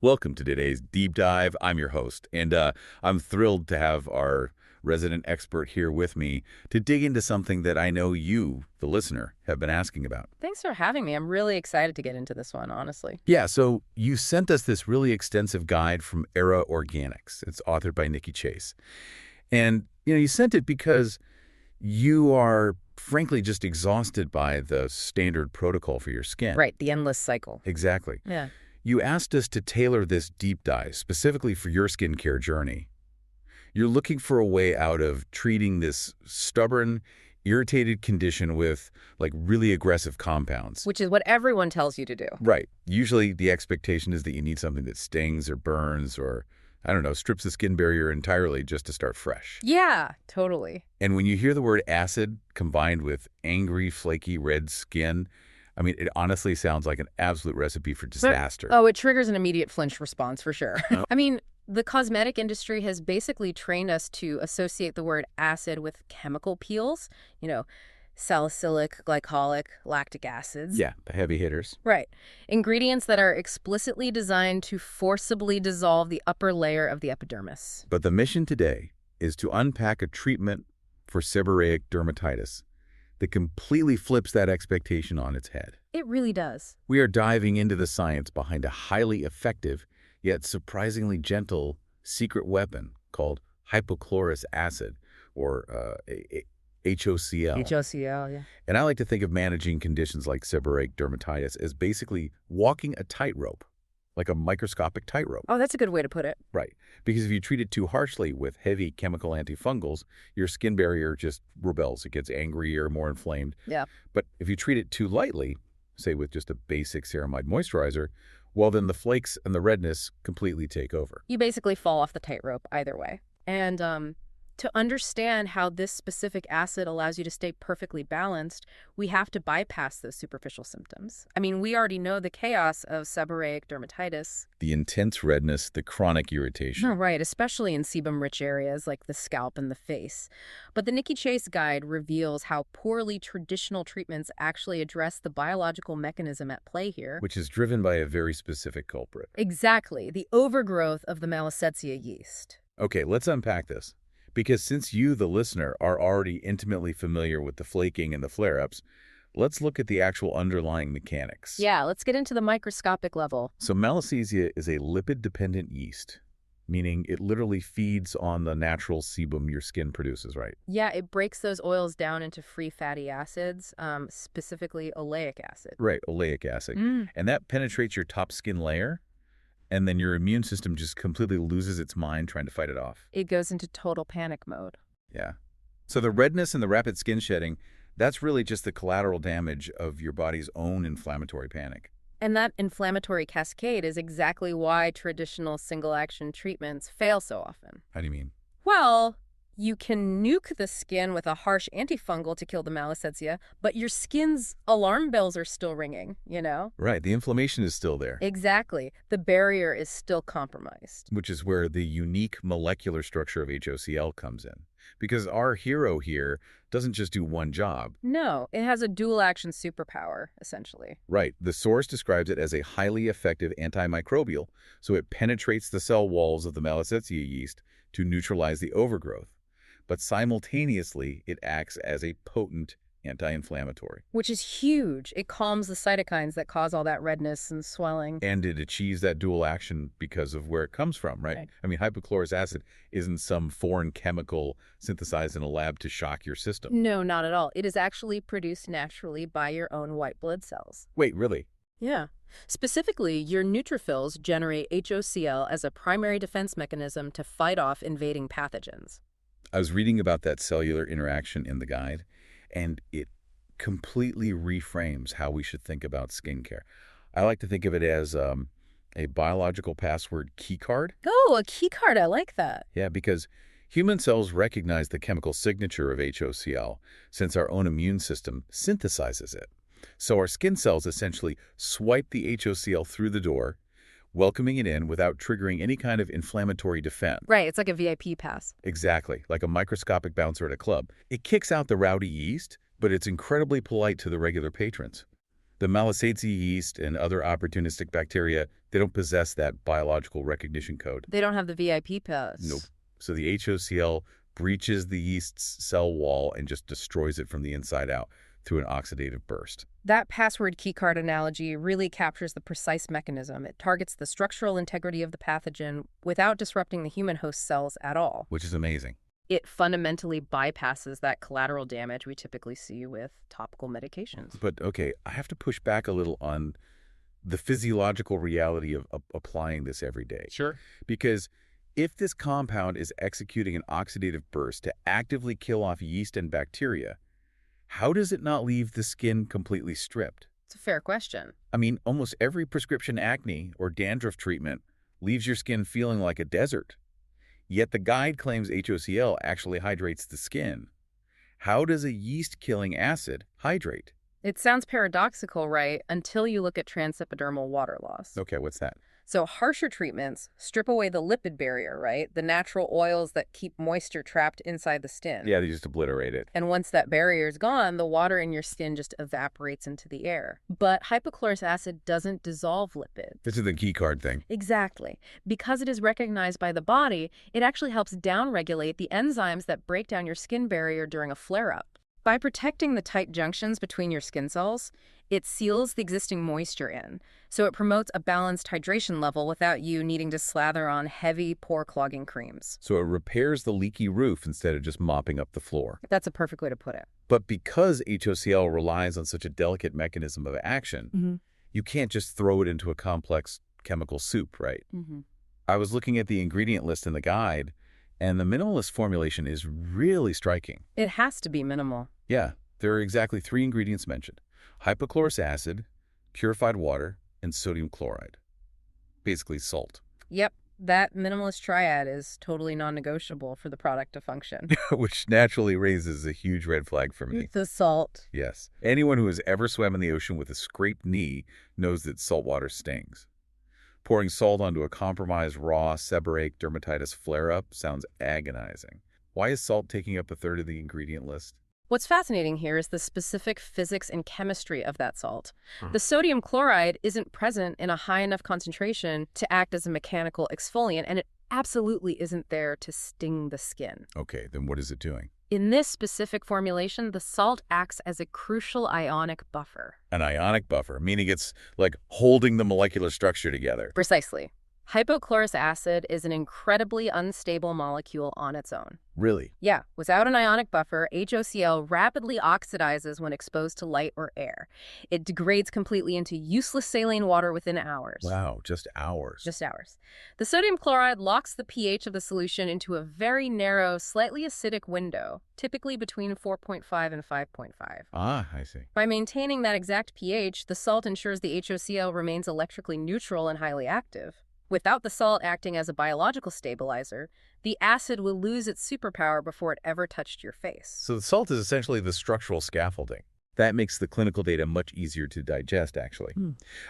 Welcome to today's deep dive. I'm your host, and I'm thrilled to have our resident expert here with me to dig into something that I know you, the listener, have been asking about. Thanks for having me. I'm really excited to get into this one, honestly. Yeah, so you sent us this really extensive guide from Era Organics. It's authored by Nikki Chase. And, you sent it because you are, frankly, just exhausted by the standard protocol for your skin. Right, the endless cycle. Exactly. Yeah. You asked us to tailor this deep dive specifically for your skincare journey. You're looking for a way out of treating this stubborn, irritated condition with, like, really aggressive compounds. Which is what everyone tells you to do. Right. Usually the expectation is that you need something that stings or burns or, I don't know, strips the skin barrier entirely just to start fresh. Yeah, totally. And when you hear the word acid combined with angry, flaky, red skin, I mean, it honestly sounds like an absolute recipe for disaster. Oh, it triggers an immediate flinch response for sure. Oh. I mean, the cosmetic industry has basically trained us to associate the word acid with chemical peels, salicylic, glycolic, lactic acids. Yeah, the heavy hitters. Right. Ingredients that are explicitly designed to forcibly dissolve the upper layer of the epidermis. But the mission today is to unpack a treatment for seborrheic dermatitis that completely flips that expectation on its head. It really does. We are diving into the science behind a highly effective, yet surprisingly gentle, secret weapon called hypochlorous acid, or HOCl. HOCl, yeah. And I like to think of managing conditions like seborrheic dermatitis as basically walking a tightrope, like a microscopic tightrope. Oh, that's a good way to put it. Right. Because if you treat it too harshly with heavy chemical antifungals, your skin barrier just rebels. It gets angrier, more inflamed. Yeah. But if you treat it too lightly, say with just a basic ceramide moisturizer, well, then the flakes and the redness completely take over. You basically fall off the tightrope either way. And to understand how this specific acid allows you to stay perfectly balanced, we have to bypass those superficial symptoms. I mean, we already know the chaos of seborrheic dermatitis. The intense redness, the chronic irritation. Oh, right, especially in sebum-rich areas like the scalp and the face. But the Nikki Chase guide reveals how poorly traditional treatments actually address the biological mechanism at play here. Which is driven by a very specific culprit. Exactly, the overgrowth of the Malassezia yeast. Okay, let's unpack this. Because since you, the listener, are already intimately familiar with the flaking and the flare-ups, let's look at the actual underlying mechanics. Yeah, let's get into the microscopic level. So Malassezia is a lipid-dependent yeast, meaning it literally feeds on the natural sebum your skin produces, right? Yeah, it breaks those oils down into free fatty acids, specifically oleic acid. Right, oleic acid. And that penetrates your top skin layer, and then your immune system just completely loses its mind trying to fight it off. It goes into total panic mode. Yeah. So the redness and the rapid skin shedding, that's really just the collateral damage of your body's own inflammatory panic. And that inflammatory cascade is exactly why traditional single-action treatments fail so often. How do you mean? Well, you can nuke the skin with a harsh antifungal to kill the Malassezia, but your skin's alarm bells are still ringing, Right, the inflammation is still there. Exactly. The barrier is still compromised. Which is where the unique molecular structure of HOCl comes in. Because our hero here doesn't just do one job. No, it has a dual-action superpower, essentially. Right. The source describes it as a highly effective antimicrobial, so it penetrates the cell walls of the Malassezia yeast to neutralize the overgrowth. But simultaneously, it acts as a potent anti-inflammatory. Which is huge. It calms the cytokines that cause all that redness and swelling. And it achieves that dual action because of where it comes from, right? I mean, hypochlorous acid isn't some foreign chemical synthesized in a lab to shock your system. No, not at all. It is actually produced naturally by your own white blood cells. Wait, really? Yeah. Specifically, your neutrophils generate HOCl as a primary defense mechanism to fight off invading pathogens. I was reading about that cellular interaction in the guide, and it completely reframes how we should think about skincare. I like to think of it as a biological password key card. Oh, a key card. I like that. Yeah, because human cells recognize the chemical signature of HOCl since our own immune system synthesizes it. So our skin cells essentially swipe the HOCl through the door, welcoming it in without triggering any kind of inflammatory defense. Right, it's like a VIP pass. Exactly, like a microscopic bouncer at a club. It kicks out the rowdy yeast, but it's incredibly polite to the regular patrons. The Malassezia yeast and other opportunistic bacteria, they don't possess that biological recognition code. They don't have the VIP pass. Nope. So the HOCl breaches the yeast's cell wall and just destroys it from the inside out through an oxidative burst. That password keycard analogy really captures the precise mechanism. It targets the structural integrity of the pathogen without disrupting the human host cells at all. Which is amazing. It fundamentally bypasses that collateral damage we typically see with topical medications. But, okay, I have to push back a little on the physiological reality of applying this every day. Sure. Because if this compound is executing an oxidative burst to actively kill off yeast and bacteria, how does it not leave the skin completely stripped? It's a fair question. I mean, almost every prescription acne or dandruff treatment leaves your skin feeling like a desert. Yet the guide claims HOCl actually hydrates the skin. How does a yeast-killing acid hydrate? It sounds paradoxical, right? Until you look at transepidermal water loss. Okay, what's that? So harsher treatments strip away the lipid barrier, right? The natural oils that keep moisture trapped inside the skin. Yeah, they just obliterate it. And once that barrier is gone, the water in your skin just evaporates into the air. But hypochlorous acid doesn't dissolve lipids. This is the key card thing. Exactly. Because it is recognized by the body, it actually helps downregulate the enzymes that break down your skin barrier during a flare-up. By protecting the tight junctions between your skin cells, it seals the existing moisture in, so it promotes a balanced hydration level without you needing to slather on heavy, pore-clogging creams. So it repairs the leaky roof instead of just mopping up the floor. That's a perfect way to put it. But because HOCl relies on such a delicate mechanism of action, you can't just throw it into a complex chemical soup, right? I was looking at the ingredient list in the guide, and the minimalist formulation is really striking. It has to be minimal. Yeah, there are exactly 3 ingredients mentioned: hypochlorous acid, purified water, and sodium chloride. Basically salt. Yep, that minimalist triad is totally non-negotiable for the product to function. Which naturally raises a huge red flag for me. The salt. Yes. Anyone who has ever swam in the ocean with a scraped knee knows that salt water stings. Pouring salt onto a compromised raw seborrheic dermatitis flare-up sounds agonizing. Why is salt taking up a third of the ingredient list? What's fascinating here is the specific physics and chemistry of that salt. The sodium chloride isn't present in a high enough concentration to act as a mechanical exfoliant, and it absolutely isn't there to sting the skin. Okay, then what is it doing? In this specific formulation, the salt acts as a crucial ionic buffer. An ionic buffer, meaning it's like holding the molecular structure together. Precisely. Hypochlorous acid is an incredibly unstable molecule on its own. Really? Yeah, without an ionic buffer, HOCl rapidly oxidizes when exposed to light or air. It degrades completely into useless saline water within hours. Wow, just hours. Just hours. The sodium chloride locks the pH of the solution into a very narrow, slightly acidic window, typically between 4.5 and 5.5. Ah, I see. By maintaining that exact pH, the salt ensures the HOCl remains electrically neutral and highly active. Without the salt acting as a biological stabilizer, the acid will lose its superpower before it ever touched your face. So the salt is essentially the structural scaffolding. That makes the clinical data much easier to digest, actually.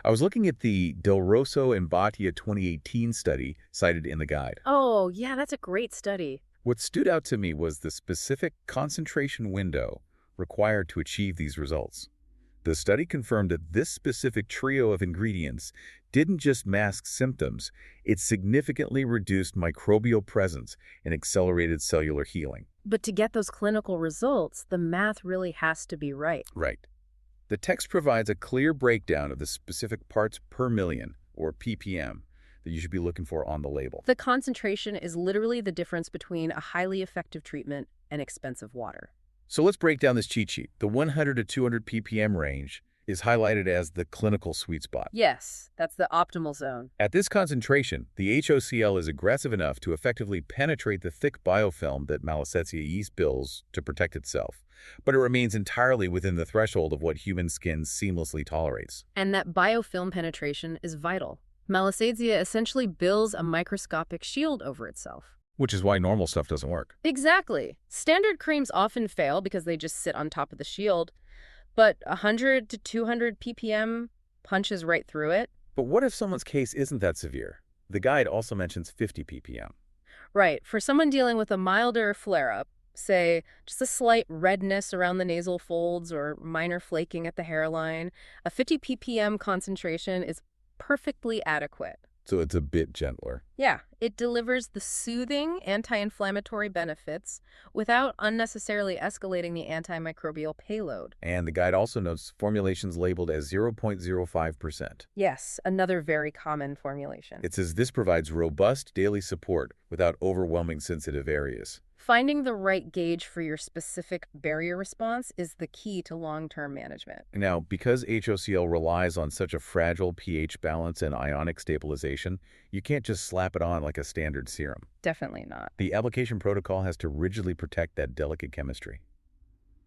I was looking at the Del Rosso and Bhatia 2018 study cited in the guide. Oh, yeah, that's a great study. What stood out to me was the specific concentration window required to achieve these results. The study confirmed that this specific trio of ingredients didn't just mask symptoms, it significantly reduced microbial presence and accelerated cellular healing. But to get those clinical results, the math really has to be right. Right. The text provides a clear breakdown of the specific parts per million, or ppm, that you should be looking for on the label. The concentration is literally the difference between a highly effective treatment and expensive water. So let's break down this cheat sheet. The 100 to 200 ppm range is highlighted as the clinical sweet spot. Yes, that's the optimal zone. At this concentration, the HOCl is aggressive enough to effectively penetrate the thick biofilm that Malassezia yeast builds to protect itself, but it remains entirely within the threshold of what human skin seamlessly tolerates. And that biofilm penetration is vital. Malassezia essentially builds a microscopic shield over itself. Which is why normal stuff doesn't work. Exactly. Standard creams often fail because they just sit on top of the shield, but 100 to 200 ppm punches right through it. But what if someone's case isn't that severe? The guide also mentions 50 ppm. Right. For someone dealing with a milder flare-up, Say, just a slight redness around the nasal folds or minor flaking at the hairline, a 50 ppm concentration is perfectly adequate. So it's a bit gentler. Yeah, it delivers the soothing anti-inflammatory benefits without unnecessarily escalating the antimicrobial payload. And the guide also notes formulations labeled as 0.05%. Yes, another very common formulation. It says this provides robust daily support without overwhelming sensitive areas. Finding the right gauge for your specific barrier response is the key to long-term management. Now, because HOCl relies on such a fragile pH balance and ionic stabilization, you can't just slap it on like a standard serum. Definitely not. The application protocol has to rigidly protect that delicate chemistry.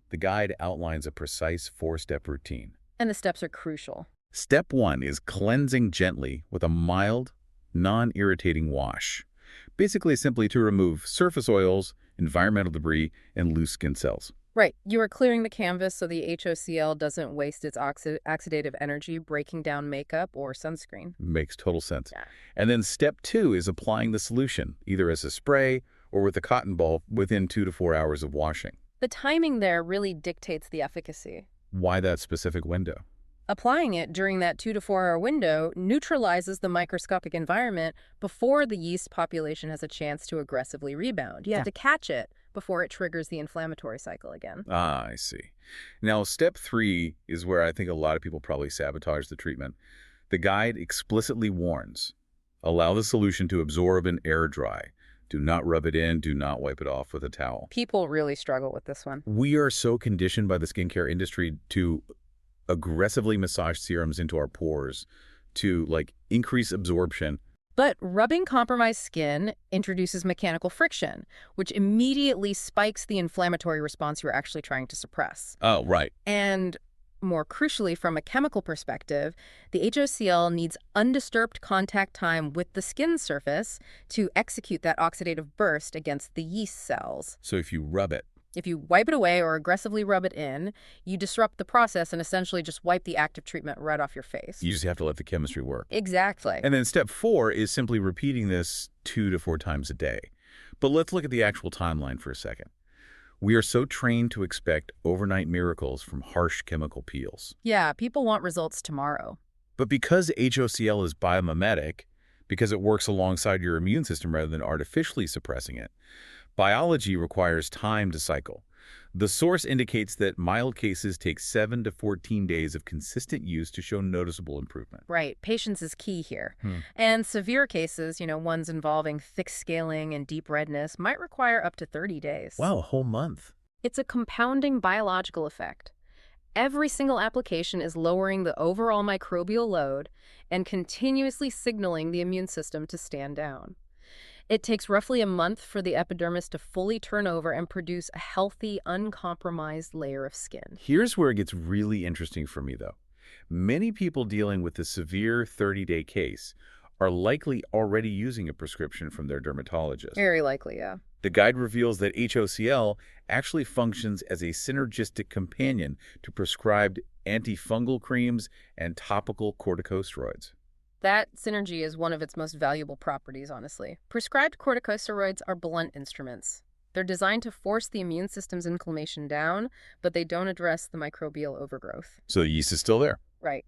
The guide outlines a precise 4-step routine. And the steps are crucial. Step 1 is cleansing gently with a mild, non-irritating wash. Basically simply to remove surface oils, environmental debris, and loose skin cells. Right. You are clearing the canvas so the HOCl doesn't waste its oxidative energy breaking down makeup or sunscreen. Makes total sense. Yeah. And then step 2 is applying the solution, either as a spray or with a cotton ball within 2 to 4 hours of washing. The timing there really dictates the efficacy. Why that specific window? Applying it during that 2 to 4 hour window neutralizes the microscopic environment before the yeast population has a chance to aggressively rebound. You have to catch it before it triggers the inflammatory cycle again. Ah, I see. Now, step 3 is where I think a lot of people probably sabotage the treatment. The guide explicitly warns, allow the solution to absorb and air dry. Do not rub it in. Do not wipe it off with a towel. People really struggle with this one. We are so conditioned by the skincare industry to aggressively massage serums into our pores to increase absorption. But rubbing compromised skin introduces mechanical friction, which immediately spikes the inflammatory response you're actually trying to suppress. Oh, right. And more crucially, from a chemical perspective, the HOCl needs undisturbed contact time with the skin surface to execute that oxidative burst against the yeast cells. So if you rub it, If you wipe it away or aggressively rub it in, you disrupt the process and essentially just wipe the active treatment right off your face. you just have to let the chemistry work. Exactly. And then step 4 is simply repeating this 2 to 4 times a day. But let's look at the actual timeline for a second. We are so trained to expect overnight miracles from harsh chemical peels. Yeah, people want results tomorrow. But because HOCl is biomimetic, because it works alongside your immune system rather than artificially suppressing it, biology requires time to cycle. The source indicates that mild cases take 7 to 14 days of consistent use to show noticeable improvement. Right. Patience is key here. And severe cases, ones involving thick scaling and deep redness, might require up to 30 days. Wow, a whole month. It's a compounding biological effect. Every single application is lowering the overall microbial load and continuously signaling the immune system to stand down. It takes roughly a month for the epidermis to fully turn over and produce a healthy, uncompromised layer of skin. Here's where it gets really interesting for me, though. Many people dealing with a severe 30-day case are likely already using a prescription from their dermatologist. Very likely, yeah. The guide reveals that HOCl actually functions as a synergistic companion to prescribed antifungal creams and topical corticosteroids. That synergy is one of its most valuable properties, honestly. Prescribed corticosteroids are blunt instruments. They're designed to force the immune system's inflammation down, but they don't address the microbial overgrowth. So the yeast is still there. Right.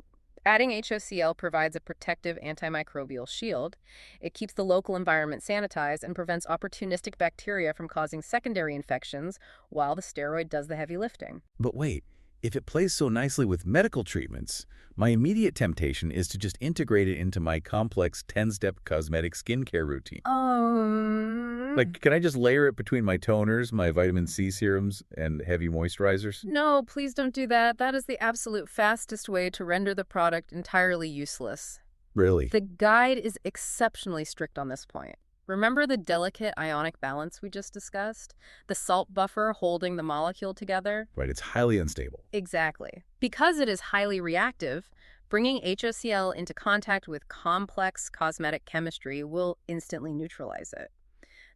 Adding HOCl provides a protective antimicrobial shield. It keeps the local environment sanitized and prevents opportunistic bacteria from causing secondary infections while the steroid does the heavy lifting. But wait, if it plays so nicely with medical treatments, my immediate temptation is to just integrate it into my complex 10-step cosmetic skincare routine. Can I just layer it between my toners, my vitamin C serums, and heavy moisturizers? No, please don't do that. That is the absolute fastest way to render the product entirely useless. Really? The guide is exceptionally strict on this point. Remember the delicate ionic balance we just discussed? The salt buffer holding the molecule together? Right, it's highly unstable. Exactly. Because it is highly reactive, bringing HOCl into contact with complex cosmetic chemistry will instantly neutralize it.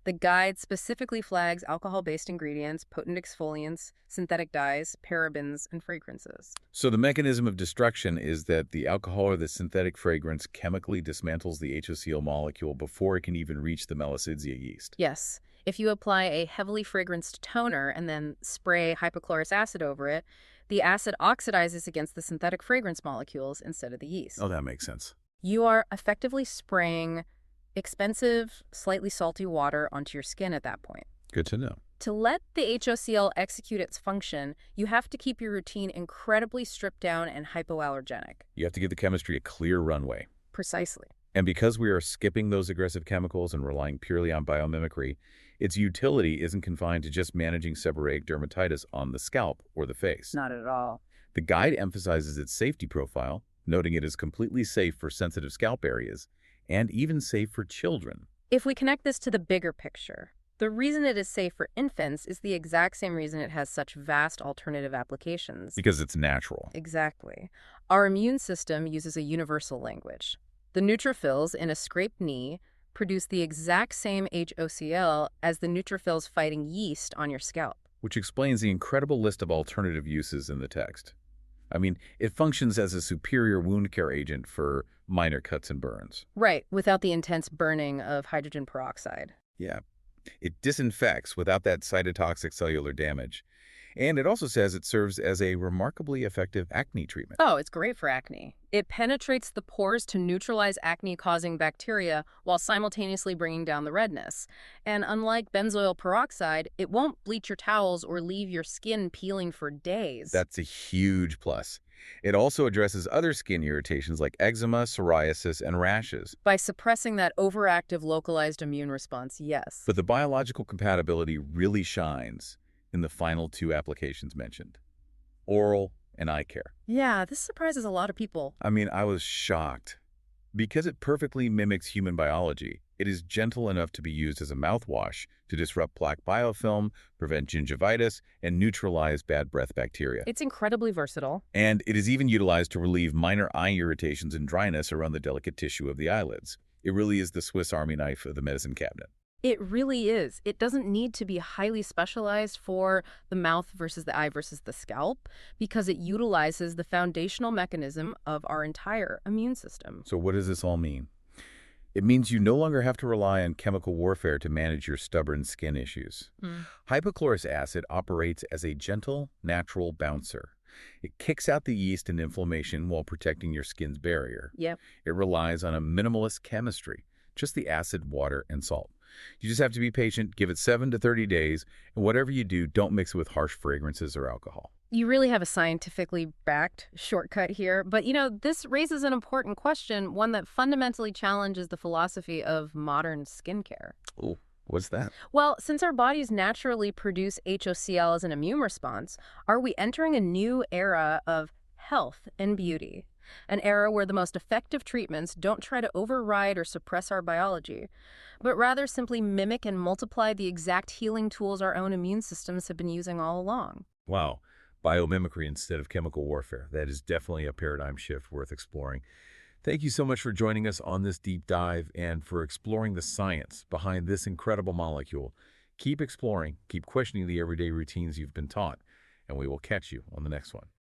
The guide specifically flags alcohol-based ingredients, potent exfoliants, synthetic dyes, parabens, and fragrances. So the mechanism of destruction is that the alcohol or the synthetic fragrance chemically dismantles the HOCl molecule before it can even reach the Mellisidsia yeast. Yes. If you apply a heavily fragranced toner and then spray hypochlorous acid over it, the acid oxidizes against the synthetic fragrance molecules instead of the yeast. Oh, that makes sense. You are effectively spraying expensive, slightly salty water onto your skin at that point. Good to know. To let the HOCl execute its function, you have to keep your routine incredibly stripped down and hypoallergenic. You have to give the chemistry a clear runway. Precisely. And because we are skipping those aggressive chemicals and relying purely on biomimicry, its utility isn't confined to just managing seborrheic dermatitis on the scalp or the face. Not at all. The guide emphasizes its safety profile, noting it is completely safe for sensitive scalp areas and even safe for children. If we connect this to the bigger picture, the reason it is safe for infants is the exact same reason it has such vast alternative applications. Because it's natural. Exactly. Our immune system uses a universal language. The neutrophils in a scraped knee produce the exact same HOCl as the neutrophils fighting yeast on your scalp. Which explains the incredible list of alternative uses in the text. I mean, it functions as a superior wound care agent for minor cuts and burns. Right, without the intense burning of hydrogen peroxide. Yeah. It disinfects without that cytotoxic cellular damage. And it also says it serves as a remarkably effective acne treatment. Oh, it's great for acne. It penetrates the pores to neutralize acne-causing bacteria while simultaneously bringing down the redness. And unlike benzoyl peroxide, it won't bleach your towels or leave your skin peeling for days. That's a huge plus. It also addresses other skin irritations like eczema, psoriasis, and rashes. By suppressing that overactive localized immune response, yes. But the biological compatibility really shines in the final two applications mentioned, oral and eye care. Yeah, this surprises a lot of people. I mean, I was shocked. Because it perfectly mimics human biology, it is gentle enough to be used as a mouthwash to disrupt plaque biofilm, prevent gingivitis, and neutralize bad breath bacteria. It's incredibly versatile. And it is even utilized to relieve minor eye irritations and dryness around the delicate tissue of the eyelids. It really is the Swiss Army knife of the medicine cabinet. It really is. It doesn't need to be highly specialized for the mouth versus the eye versus the scalp because it utilizes the foundational mechanism of our entire immune system. So what does this all mean? It means you no longer have to rely on chemical warfare to manage your stubborn skin issues. Hypochlorous acid operates as a gentle, natural bouncer. It kicks out the yeast and inflammation while protecting your skin's barrier. Yep. It relies on a minimalist chemistry, just the acid, water, and salt. You just have to be patient, give it 7 to 30 days, and whatever you do, don't mix it with harsh fragrances or alcohol. You really have a scientifically backed shortcut here. But, this raises an important question, one that fundamentally challenges the philosophy of modern skincare. Oh, what's that? Well, since our bodies naturally produce HOCl as an immune response, are we entering a new era of health and beauty? An era where the most effective treatments don't try to override or suppress our biology, but rather simply mimic and multiply the exact healing tools our own immune systems have been using all along. Wow. Biomimicry instead of chemical warfare. That is definitely a paradigm shift worth exploring. Thank you so much for joining us on this deep dive and for exploring the science behind this incredible molecule. Keep exploring, keep questioning the everyday routines you've been taught, and we will catch you on the next one.